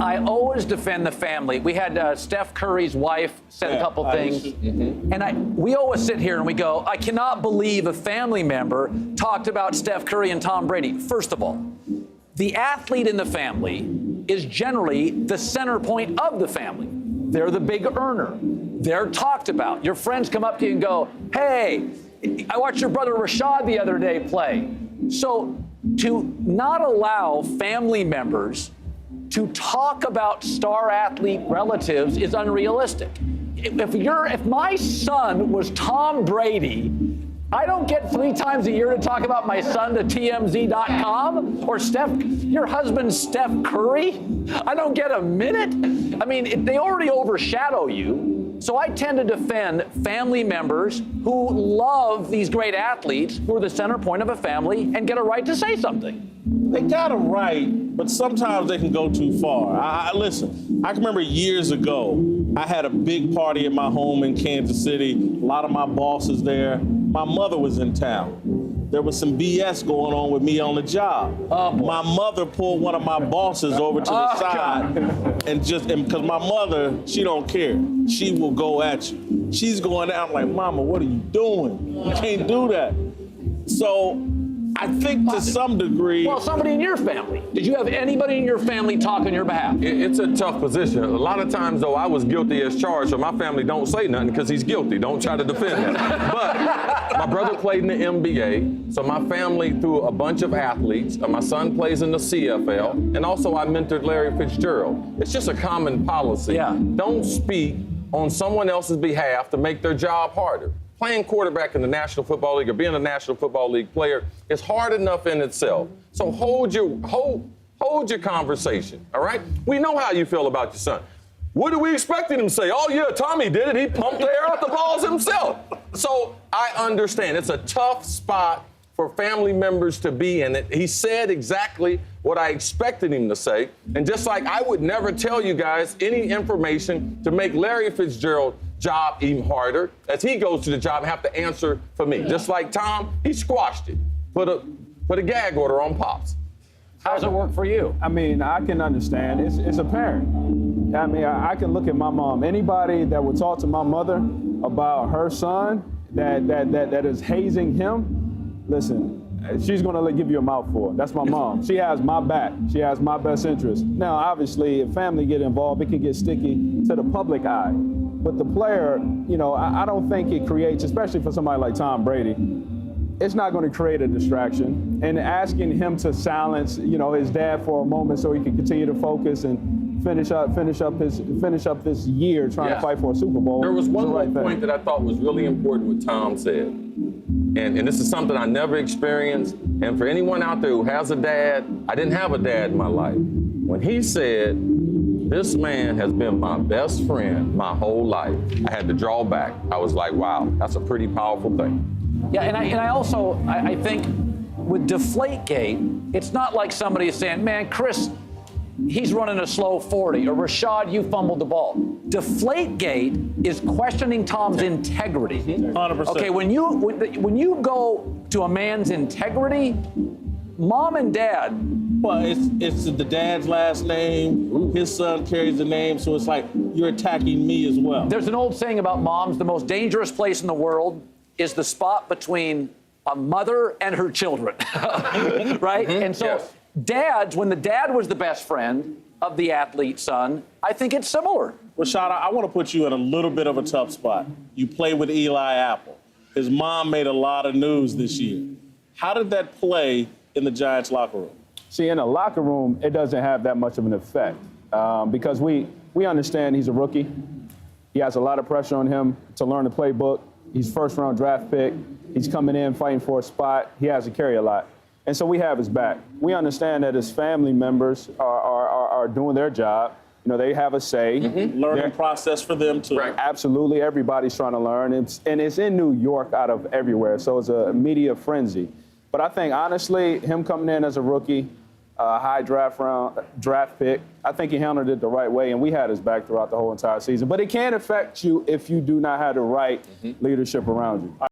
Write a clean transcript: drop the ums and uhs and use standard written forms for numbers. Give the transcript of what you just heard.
I always defend the family. We had Steph Curry's wife said a couple things, and we always sit here and we go, I cannot believe a family member talked about Steph Curry and Tom Brady. First of all, the athlete in the family is generally the center point of the family. They're the big earner. They're talked about. Your friends come up to you and go, hey, I watched your brother Rashad the other day play. So to not allow family members to talk about star athlete relatives is unrealistic. If my son was Tom Brady, I don't get 3 times a year to talk about my son to TMZ.com or your husband's Steph Curry. I don't get a minute. I mean, they already overshadow you. So I tend to defend family members who love these great athletes who are the center point of a family and get a right to say something. They got a right, but sometimes they can go too far. Listen, I can remember years ago, I had a big party at my home in Kansas City. A lot of my bosses there. My mother was in town. There was some BS going on with me on the job. My mother pulled one of my bosses over to the side and because my mother, she don't care. She will go at you. She's going out like, Mama, what are you doing? You can't do that. So I think to some degree. Well, somebody in your family. Did you have anybody in your family talk on your behalf? It's a tough position. A lot of times, though, I was guilty as charged, so my family don't say nothing because he's guilty. Don't try to defend that. But my brother played in the NBA, so my family threw a bunch of athletes. My son plays in the CFL, and also I mentored Larry Fitzgerald. It's just a common policy. Yeah. Don't speak on someone else's behalf to make their job harder. Playing quarterback in the National Football League or being a National Football League player is hard enough in itself. So hold your conversation, all right? We know how you feel about your son. What are we expecting him to say? Oh, yeah, Tommy did it. He pumped the air out the balls himself. So I understand. It's a tough spot for family members to be in. He said exactly what I expected him to say. And just like I would never tell you guys any information to make Larry Fitzgerald job even harder as he goes to the job and have to answer for me. Just like Tom, he squashed it. Put a gag order on Pops. How does it work for you? I mean, I can understand. It's apparent. I mean, I can look at my mom. Anybody that would talk to my mother about her son that is hazing him, listen, she's going to give you a mouthful. That's my mom. She has my back. She has my best interest. Now, obviously, if family get involved, it can get sticky to the public eye. But the player, you know, I don't think it creates, especially for somebody like Tom Brady, it's not going to create a distraction. And asking him to silence, you know, his dad for a moment so he can continue to focus and finish up this year trying to fight for a Super Bowl. There was one more point that I thought was really important what Tom said. And this is something I never experienced. And for anyone out there who has a dad, I didn't have a dad in my life. When he said, this man has been my best friend my whole life, I had to draw back. I was like, wow, that's a pretty powerful thing. Yeah, and I also think with Deflategate, it's not like somebody is saying, man, Cris, he's running a slow 40, or Rashad, you fumbled the ball. Deflategate is questioning Tom's integrity. 100%. Okay, when you go to a man's integrity, mom and dad. Well, it's the dad's last name. His son carries the name, so it's like you're attacking me as well. There's an old saying about moms: the most dangerous place in the world is the spot between a mother and her children, right? And so dads, when the dad was the best friend of the athlete's son, I think it's similar. Rashad, I want to put you in a little bit of a tough spot. You play with Eli Apple. His mom made a lot of news this year. How did that play in the Giants locker room? See, in the locker room, it doesn't have that much of an effect because we understand he's a rookie. He has a lot of pressure on him to learn the playbook. He's first-round draft pick. He's coming in fighting for a spot. He has to carry a lot. And so we have his back. We understand that his family members are doing their job. You know, they have a say. Learning process for them, too. Right. Absolutely. Everybody's trying to learn. And it's in New York out of everywhere, so it's a media frenzy. But I think, honestly, him coming in as a rookie, high draft pick, I think he handled it the right way, and we had his back throughout the whole entire season. But it can affect you if you do not have the right leadership around you.